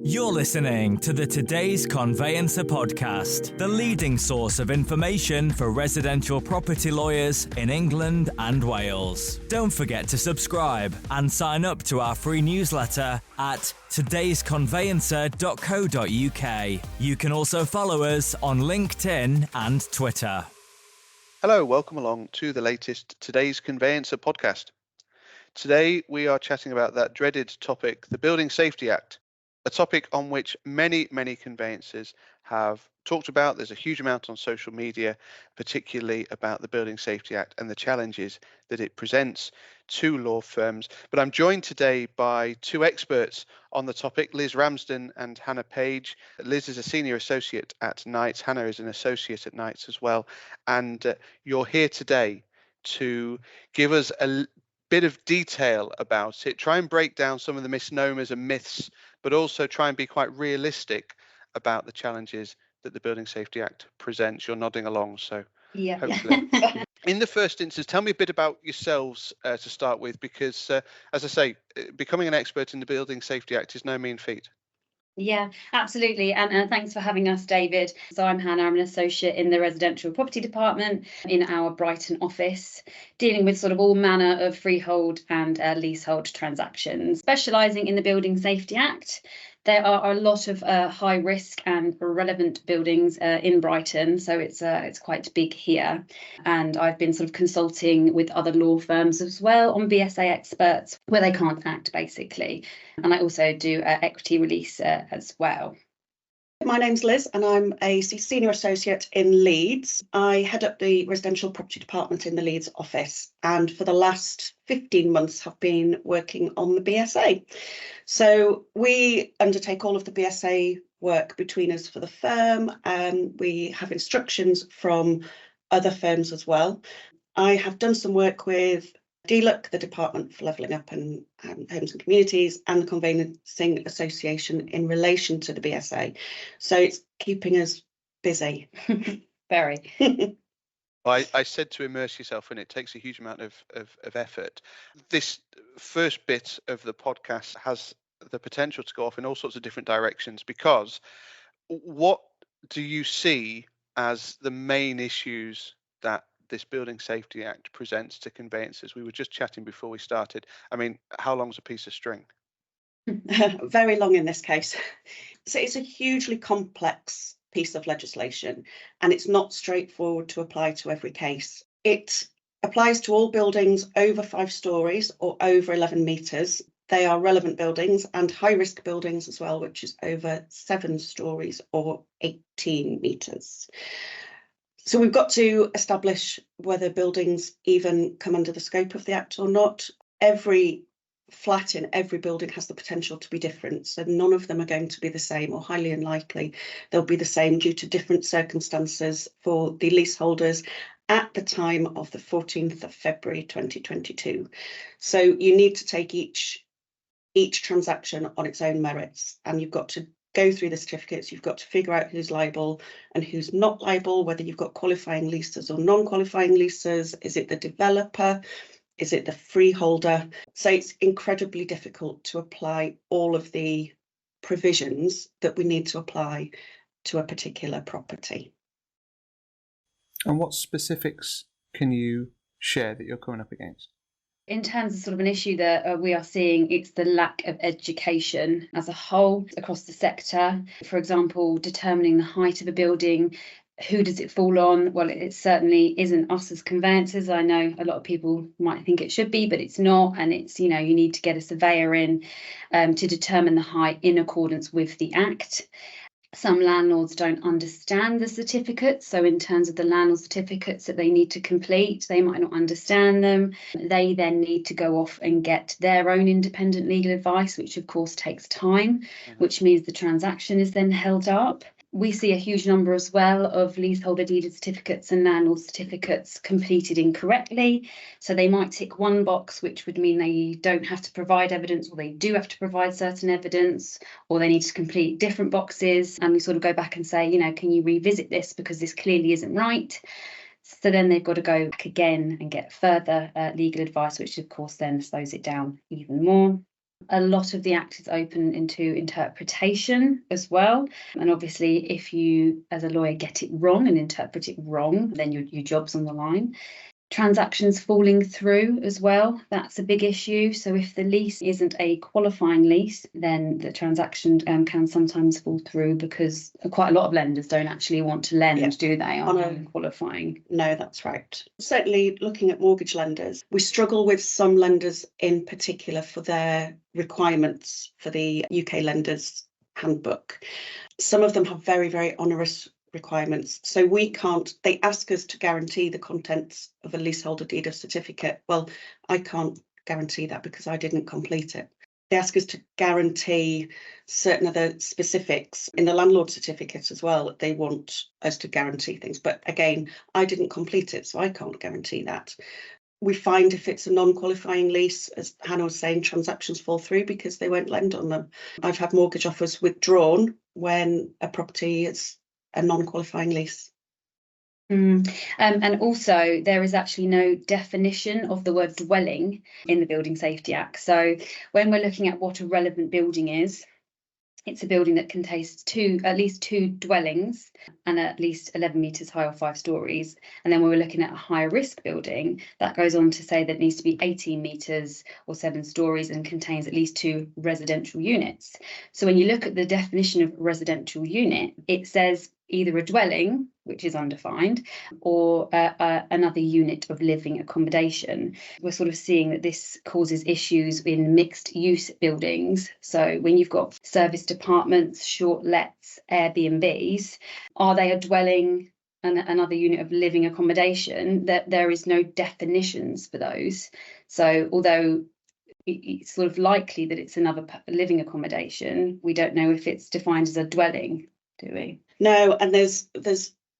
You're listening to the Today's Conveyancer podcast, the leading source of information for residential property lawyers in England and Wales. Don't forget to subscribe and sign up to our free newsletter at todaysconveyancer.co.uk. You can also follow us on LinkedIn and Twitter. Hello, welcome along to the latest Today's Conveyancer podcast. Today we are chatting about that dreaded topic, the Building Safety Act. A topic on which many conveyancers have talked about. There's a huge amount on social media, particularly about the Building Safety Act and the challenges that it presents to law firms. But I'm joined today by two experts on the topic, Liz Ramsden and Hannah Page. Liz is a senior associate at Knights. Hannah is an associate at Knights as well. And you're here today to give us a bit of detail about it, try and break down some of the misnomers and myths, but also try and be quite realistic about the challenges that the Building Safety Act presents. You're nodding along, so yeah. Hopefully. In the first instance, tell me a bit about yourselves to start with, because as I say, becoming an expert in the Building Safety Act is no mean feat. Yeah, absolutely. And thanks for having us, David. So I'm Hannah. I'm an associate in the residential property department in our Brighton office, dealing with sort of all manner of freehold and leasehold transactions, specialising in the Building Safety Act. There are a lot of high risk and relevant buildings in Brighton, so it's quite big here. And I've been sort of consulting with other law firms as well on BSA experts where they can't act, basically. And I also do equity release as well. My name's Liz and I'm a senior associate in Leeds. I head up the residential property department in the Leeds office, and for the last 15 months have been working on the BSA. So we undertake all of the BSA work between us for the firm, and we have instructions from other firms as well. I have done some work with DLUC, the Department for Levelling Up and Homes and Communities, and the Conveyancing Association in relation to the BSA. So it's keeping us busy. Very. I said to immerse yourself, and it takes a huge amount of effort. This first bit of the podcast has the potential to go off in all sorts of different directions, because what do you see as the main issues that this Building Safety Act presents to conveyancers? We were just chatting before we started. I mean, how long's a piece of string? Very long in this case. So it's a hugely complex piece of legislation, and it's not straightforward to apply to every case. It applies to all buildings over 5 stories or over 11 metres. They are relevant buildings, and high risk buildings as well, which is over 7 stories or 18 metres. So we've got to establish whether buildings even come under the scope of the Act or not. Every flat in every building has the potential to be different, so none of them are going to be the same, or highly unlikely they'll be the same due to different circumstances for the leaseholders at the time of the 14th of February 2022. So you need to take each transaction on its own merits, and you've got to go through the certificates. You've got to figure out who's liable and who's not liable, whether you've got qualifying leases or non-qualifying leases. Is it the developer? Is it the freeholder? So it's incredibly difficult to apply all of the provisions that we need to apply to a particular property. And what specifics can you share that you're coming up against? In terms of sort of an issue that we are seeing, it's the lack of education as a whole across the sector. For example, determining the height of a building, who does it fall on? Well, it certainly isn't us as conveyancers. I know a lot of people might think it should be, but it's not. And it's, you need to get a surveyor in to determine the height in accordance with the Act. Some landlords don't understand the certificates. So in terms of the landlord certificates that they need to complete, they might not understand them. They then need to go off and get their own independent legal advice, which of course takes time, which means the transaction is then held up. We see a huge number as well of leaseholder deeded certificates and landlord certificates completed incorrectly. So they might tick one box, which would mean they don't have to provide evidence, or they do have to provide certain evidence, or they need to complete different boxes. And we sort of go back and say, can you revisit this because this clearly isn't right? So then they've got to go back again and get further legal advice, which of course then slows it down even more. A lot of the Act is open into interpretation as well. And obviously, if you, as a lawyer, get it wrong and interpret it wrong, then your job's on the line. Transactions falling through as well, that's a big issue. So if the lease isn't a qualifying lease, then the transaction can sometimes fall through, because quite a lot of lenders don't actually want to lend, do they, on qualifying? No, that's right. Certainly looking at mortgage lenders, we struggle with some lenders in particular for their requirements for the UK Lenders Handbook. Some of them have very, very onerous requirements. So they ask us to guarantee the contents of a leaseholder deed of certificate. Well, I can't guarantee that because I didn't complete it. They ask us to guarantee certain other specifics in the landlord certificate as well. They want us to guarantee things. But again, I didn't complete it, so I can't guarantee that. We find if it's a non-qualifying lease, as Hannah was saying, transactions fall through because they won't lend on them. I've had mortgage offers withdrawn when a property is a non-qualifying lease. And also, there is actually no definition of the word dwelling in the Building Safety Act. So when we're looking at what a relevant building is, it's a building that contains at least two dwellings and at least 11 metres high or 5 stories. And then when we're looking at a higher risk building, that goes on to say that it needs to be 18 metres or 7 stories and contains at least 2 residential units. So when you look at the definition of residential unit, it says either a dwelling, which is undefined, or another unit of living accommodation. We're sort of seeing that this causes issues in mixed use buildings. So when you've got serviced apartments, short lets, Airbnbs, are they a dwelling and another unit of living accommodation? That there is no definitions for those. So although it's sort of likely that it's another living accommodation, we don't know if it's defined as a dwelling, do we? No, and there's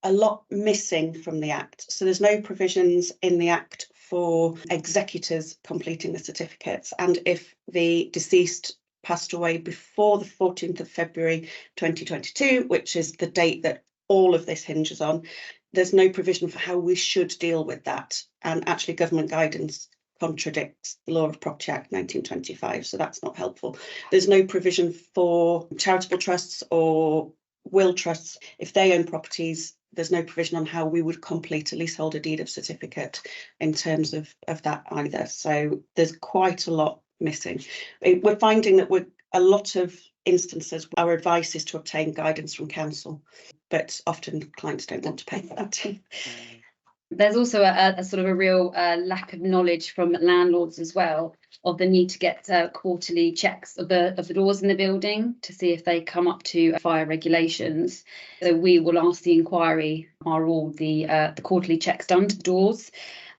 a lot missing from the Act. So there's no provisions in the Act for executors completing the certificates. And if the deceased passed away before the 14th of February 2022, which is the date that all of this hinges on, there's no provision for how we should deal with that. And actually government guidance contradicts the Law of Property Act 1925, so that's not helpful. There's no provision for charitable trusts or will trusts. If they own properties, there's no provision on how we would complete a leaseholder deed of certificate in terms of that either. So there's quite a lot missing. We're finding that a lot of instances, our advice is to obtain guidance from council, but often clients don't want to pay for that. There's also a sort of a real lack of knowledge from landlords as well of the need to get quarterly checks of the doors in the building to see if they come up to fire regulations. So we will ask the inquiry, are all the quarterly checks done to the doors?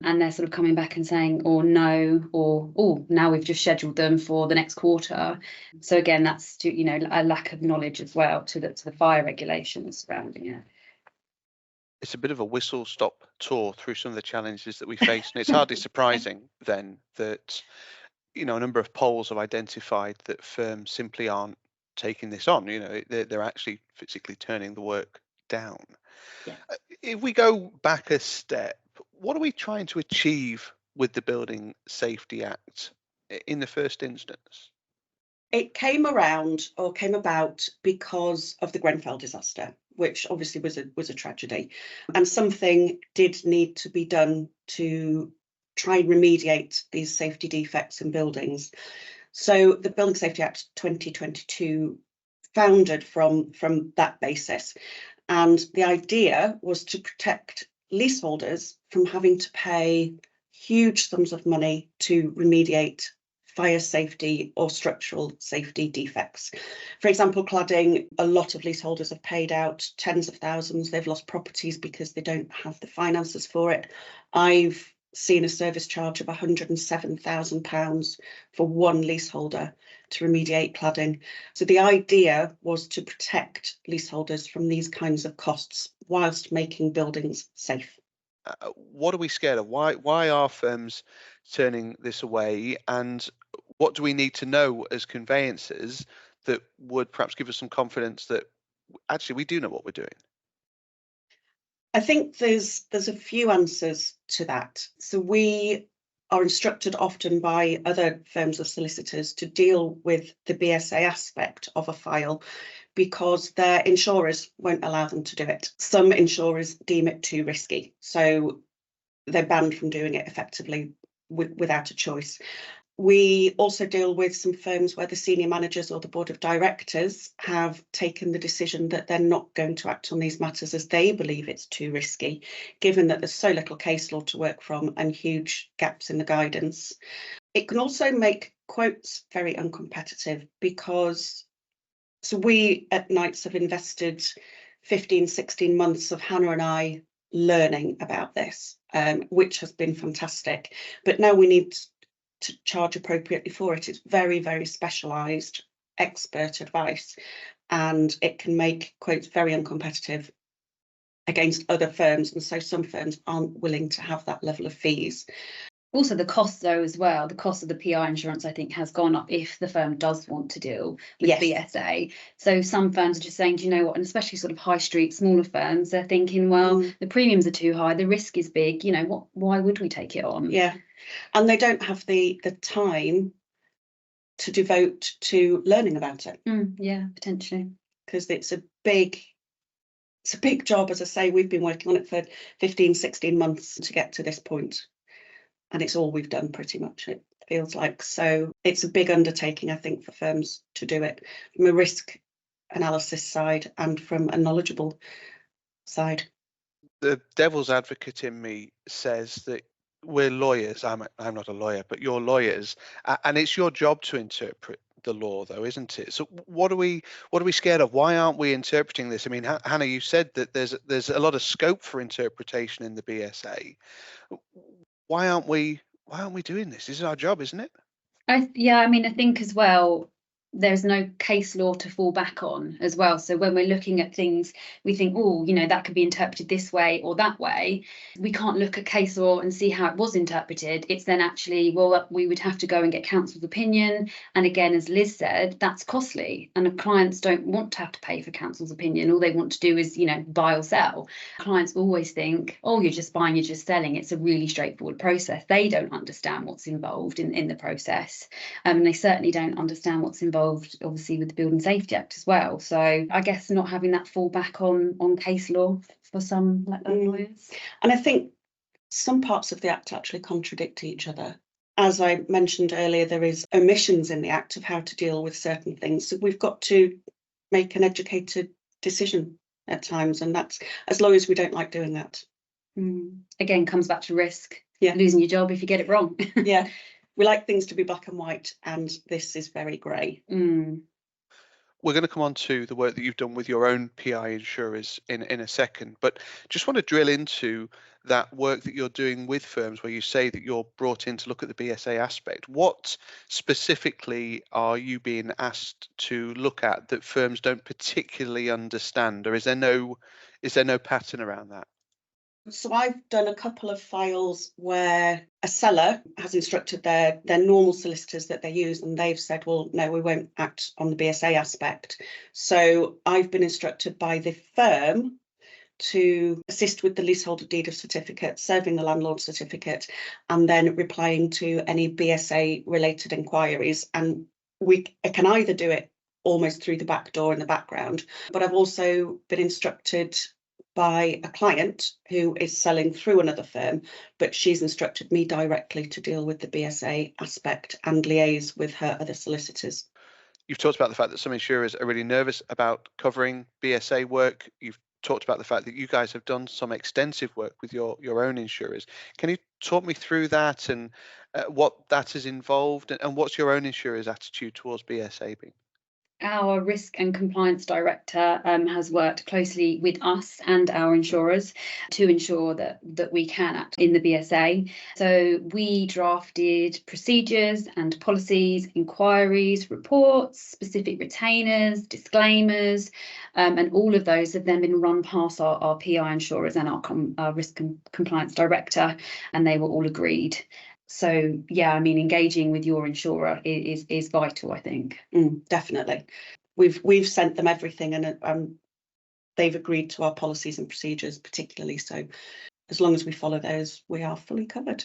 And they're sort of coming back and saying, or no, or oh, now we've just scheduled them for the next quarter. So again, that's a lack of knowledge as well to the fire regulations surrounding it. It's a bit of a whistle-stop tour through some of the challenges that we face, and it's hardly surprising then that a number of polls have identified that firms simply aren't taking this on. They're actually physically turning the work down. Yeah. If we go back a step, what are we trying to achieve with the Building Safety Act in the first instance? It came about because of the Grenfell disaster, which obviously was a tragedy, and something did need to be done to try and remediate these safety defects in buildings. So the Building Safety Act 2022 founded from that basis, and the idea was to protect leaseholders from having to pay huge sums of money to remediate fire safety or structural safety defects. For example, cladding, a lot of leaseholders have paid out tens of thousands. They've lost properties because they don't have the finances for it. I've seen a service charge of £107,000 for one leaseholder to remediate cladding. So the idea was to protect leaseholders from these kinds of costs whilst making buildings safe. What are we scared of? Why are firms turning this away? And what do we need to know as conveyancers that would perhaps give us some confidence that actually we do know what we're doing? I think there's a few answers to that. So we are instructed often by other firms of solicitors to deal with the BSA aspect of a file because their insurers won't allow them to do it. Some insurers deem it too risky, so they're banned from doing it effectively without a choice. We also deal with some firms where the senior managers or the board of directors have taken the decision that they're not going to act on these matters as they believe it's too risky, given that there's so little case law to work from and huge gaps in the guidance. It can also make quotes very uncompetitive because we at Knights have invested 15, 16 months of Hannah and I learning about this, which has been fantastic. But now we need to charge appropriately for it. It's very, very specialised expert advice, and it can make quotes very uncompetitive against other firms, and so some firms aren't willing to have that level of fees. Also, the cost, though, as well, the cost of the PI insurance, I think, has gone up if the firm does want to deal with BSA. So some firms are just saying, do you know what, and especially sort of high street, smaller firms, they're thinking, well, the premiums are too high, the risk is big, you know, why would we take it on? Yeah, and they don't have the time to devote to learning about it. Yeah, potentially. Because it's a big job, as I say. We've been working on it for 15, 16 months to get to this point. And it's all we've done pretty much, it feels like. So it's a big undertaking, I think, for firms to do it from a risk analysis side and from a knowledgeable side. The devil's advocate in me says that we're lawyers. I'm not a lawyer, but you're lawyers, and it's your job to interpret the law, though, isn't it? So what are we scared of? Why aren't we interpreting this? I mean, Hannah, you said that there's a lot of scope for interpretation in the BSA. Why aren't we doing this? This is our job, isn't it? I think as well, there's no case law to fall back on as well. So when we're looking at things, we think, oh, you know, that could be interpreted this way or that way. We can't look at case law and see how it was interpreted. It's then actually, well, we would have to go and get counsel's opinion. And again, as Liz said, that's costly. And clients don't want to have to pay for counsel's opinion. All they want to do is, you know, buy or sell. Clients always think, oh, you're just buying, you're just selling. It's a really straightforward process. They don't understand what's involved in the process. And they certainly don't understand what's involved obviously with the Building Safety Act as well. So I guess not having that fallback on case law for some lawyers. And I think some parts of the Act actually contradict each other. As I mentioned earlier, there is omissions in the Act of how to deal with certain things. So we've got to make an educated decision at times, and that's, as lawyers, we don't like doing that. Again, comes back to risk. Yeah. Losing your job if you get it wrong. Yeah. We like things to be black and white, and this is very grey. We're going to come on to the work that you've done with your own PI insurers in a second, but just want to drill into that work that you're doing with firms where you say that you're brought in to look at the BSA aspect. What specifically are you being asked to look at that firms don't particularly understand, or is there no pattern around that? So I've done a couple of files where a seller has instructed their normal solicitors that they use, and they've said, well, no, we won't act on the BSA aspect. So I've been instructed by the firm to assist with the leaseholder deed of certificate, serving the landlord certificate, and then replying to any BSA related inquiries. And I can either do it almost through the back door in the background, but I've also been instructed by a client who is selling through another firm, but she's instructed me directly to deal with the BSA aspect and liaise with her other solicitors. You've talked about the fact that some insurers are really nervous about covering BSA work. You've talked about the fact that you guys have done some extensive work with your own insurers. Can you talk me through that and what that has involved, and what's your own insurer's attitude towards BSA been? Our risk and compliance director has worked closely with us and our insurers to ensure that we can act in the BSA. So we drafted procedures and policies, inquiries, reports, specific retainers, disclaimers, and all of those have then been run past our PI insurers and our risk and compliance director, and they were all agreed. So, yeah, I mean, engaging with your insurer is vital, I think. Definitely. We've sent them everything, and they've agreed to our policies and procedures particularly. So as long as we follow those, we are fully covered.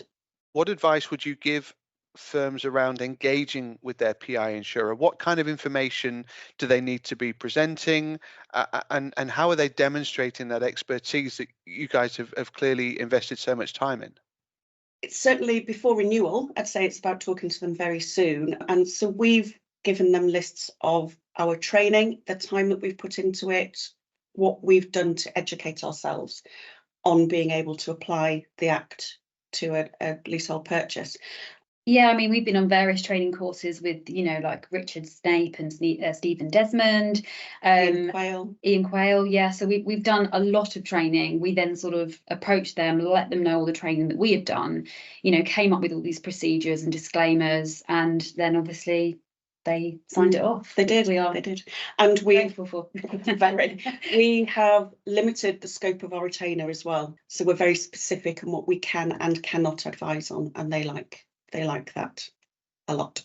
What advice would you give firms around engaging with their PI insurer? What kind of information do they need to be presenting, and how are they demonstrating that expertise that you guys have clearly invested so much time in? It's certainly before renewal. I'd say it's about talking to them very soon. And so we've given them lists of our training, the time that we've put into it, what we've done to educate ourselves on being able to apply the Act to a leasehold purchase. Yeah, I mean, we've been on various training courses with, like Richard Snape and Stephen Desmond, Ian Quayle. Yeah, so we've done a lot of training. We then sort of approached them, let them know all the training that we have done, came up with all these procedures and disclaimers, and then obviously they signed it off. They did. They did. And we have limited the scope of our retainer as well. So we're very specific on what we can and cannot advise on, and they like that a lot.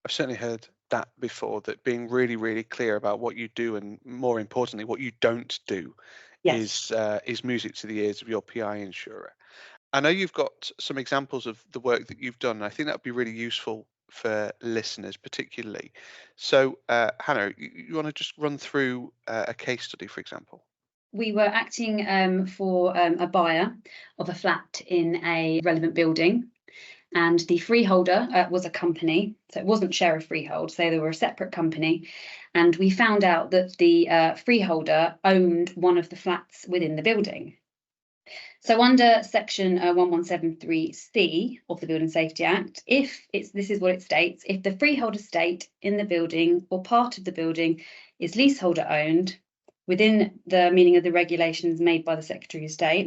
I've certainly heard that before, that being really, really clear about what you do and, more importantly, what you don't do is music to the ears of your PI insurer. I know you've got some examples of the work that you've done. I think that would be really useful for listeners particularly. So Hannah, you want to just run through a case study, for example? We were acting for a buyer of a flat in a relevant building. And the freeholder was a company, so it wasn't share of freehold, so they were a separate company. And we found out that the freeholder owned one of the flats within the building. So under section 1173C of the Building Safety Act, this is what it states: if the freehold estate in the building or part of the building is leaseholder owned within the meaning of the regulations made by the Secretary of State,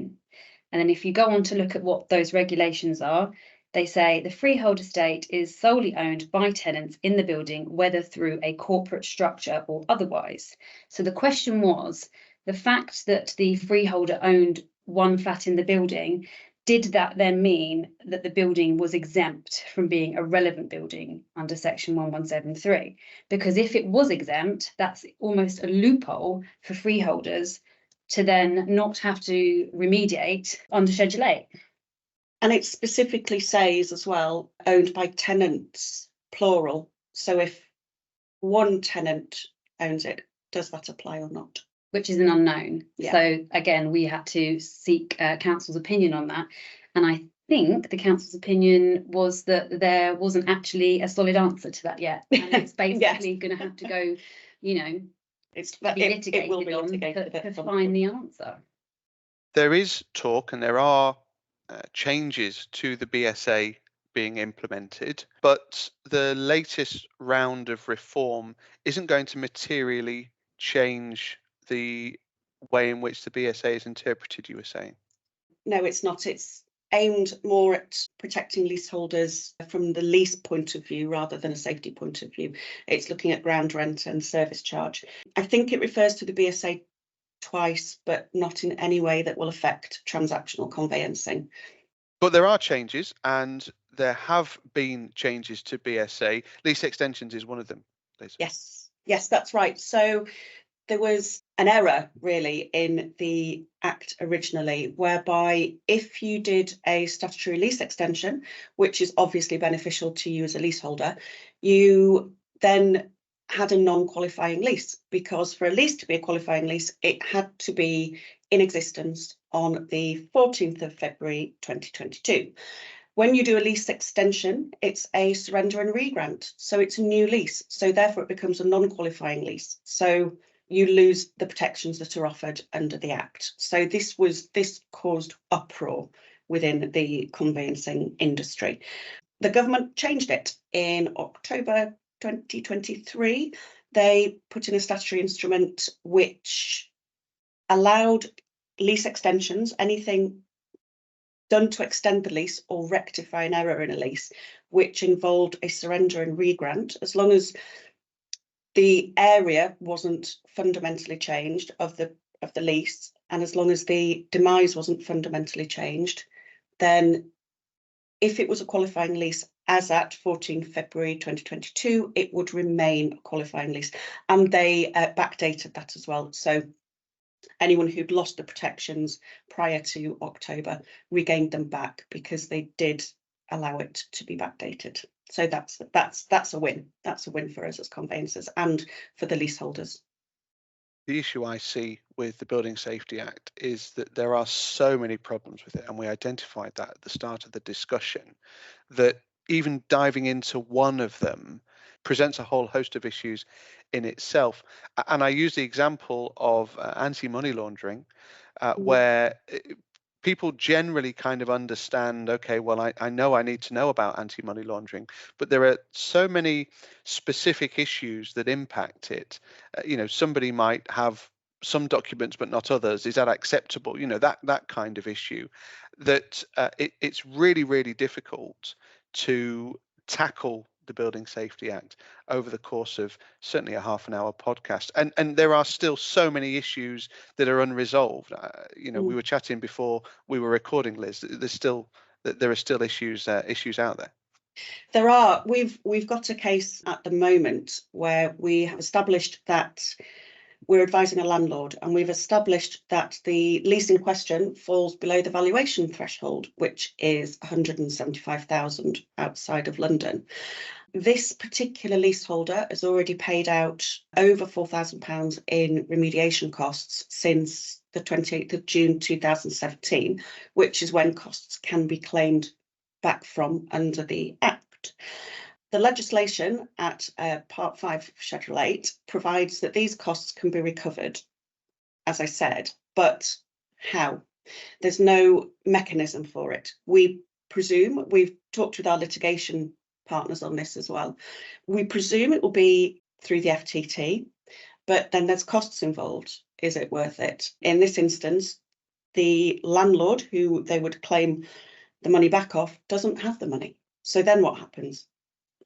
and then if you go on to look at what those regulations are, they say the freehold estate is solely owned by tenants in the building, whether through a corporate structure or otherwise. So the question was, the fact that the freeholder owned one flat in the building, did that then mean that the building was exempt from being a relevant building under section 1173? Because if it was exempt, that's almost a loophole for freeholders to then not have to remediate under Schedule 8. And it specifically says as well, owned by tenants, plural. So if one tenant owns it, does that apply or not? Which is an unknown. Yeah. So again, we had to seek council's opinion on that. And I think the council's opinion was that there wasn't actually a solid answer to that yet. And it's basically going to have to go, it's be litigated to find the answer. There is talk and there are changes to the BSA being implemented, but the latest round of reform isn't going to materially change the way in which the BSA is interpreted, you were saying? No, it's not. It's aimed more at protecting leaseholders from the lease point of view rather than a safety point of view. It's looking at ground rent and service charge. I think it refers to the BSA twice, but not in any way that will affect transactional conveyancing. But there are changes, and there have been changes to BSA. Lease extensions is one of them, Liz. Yes, that's right. So there was an error really in the Act originally, whereby if you did a statutory lease extension, which is obviously beneficial to you as a leaseholder, you then had a non-qualifying lease, because for a lease to be a qualifying lease, it had to be in existence on the 14th of February 2022. When you do a lease extension, it's a surrender and regrant, so it's a new lease, so therefore it becomes a non-qualifying lease. So you lose the protections that are offered under the Act. So this caused uproar within the conveyancing industry. The government changed it in October 2023. They put in a statutory instrument which allowed lease extensions, anything done to extend the lease or rectify an error in a lease, which involved a surrender and regrant, as long as the area wasn't fundamentally changed of the lease, and as long as the demise wasn't fundamentally changed, then if it was a qualifying lease as at 14 February 2022, it would remain a qualifying lease. And they backdated that as well. So anyone who'd lost the protections prior to October regained them back, because they did allow it to be backdated. So that's a win. That's a win for us as conveyancers and for the leaseholders. The issue I see with the Building Safety Act is that there are so many problems with it, and we identified that at the start of the discussion, that even diving into one of them presents a whole host of issues in itself. And I use the example of anti-money laundering, where people generally kind of understand, okay, well, I know I need to know about anti-money laundering, but there are so many specific issues that impact it. Somebody might have some documents but not others. Is that acceptable? That kind of issue, that it's really, really difficult to tackle the Building Safety Act over the course of certainly a half an hour podcast. And there are still so many issues that are unresolved. We were chatting before we were recording, Liz. There are still issues out there. There are. We've got a case at the moment where we have established that we're advising a landlord, and we've established that the lease in question falls below the valuation threshold, which is 175,000 outside of London. This particular leaseholder has already paid out over £4,000 in remediation costs since the 28th of June 2017, which is when costs can be claimed back from under the Act. The legislation at Part 5 of Schedule 8 provides that these costs can be recovered, as I said, but how? There's no mechanism for it. We presume, we've talked with our litigation partners on this as well, we presume it will be through the FTT, but then there's costs involved. Is it worth it? In this instance, the landlord who they would claim the money back off doesn't have the money. So then what happens?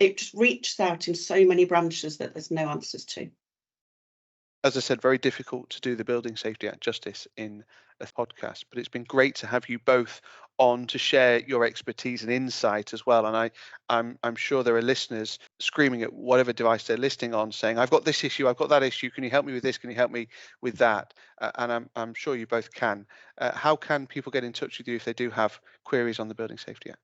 It just reaches out in so many branches that there's no answers to. As I said, very difficult to do the Building Safety Act justice in a podcast, but it's been great to have you both on to share your expertise and insight as well. And I'm sure there are listeners screaming at whatever device they're listening on, saying, I've got this issue, I've got that issue, can you help me with this, can you help me with that? And I'm sure you both can. How can people get in touch with you if they do have queries on the Building Safety Act?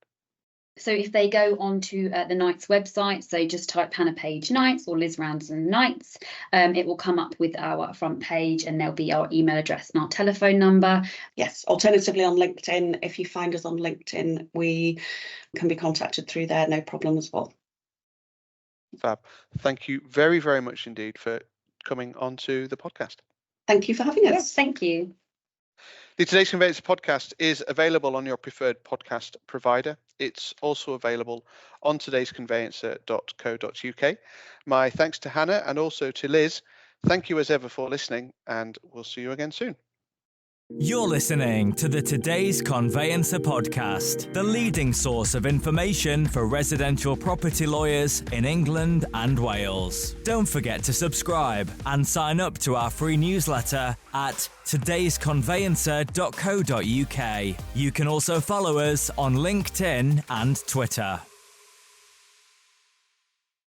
So if they go onto the Knights website, so just type Hannah Page Knights or Liz Ramsden Knights, it will come up with our front page, and there'll be our email address and our telephone number. Yes, alternatively on LinkedIn, if you find us on LinkedIn, we can be contacted through there, no problem as well. Fab. Thank you very, very much indeed for coming onto the podcast. Thank you for having us. Yes, thank you. The Today's Conveyancer podcast is available on your preferred podcast provider. It's also available on todaysconveyancer.co.uk. My thanks to Hannah and also to Liz. Thank you as ever for listening, and we'll see you again soon. You're listening to the Today's Conveyancer podcast, the leading source of information for residential property lawyers in England and Wales. Don't forget to subscribe and sign up to our free newsletter at todaysconveyancer.co.uk. You can also follow us on LinkedIn and Twitter.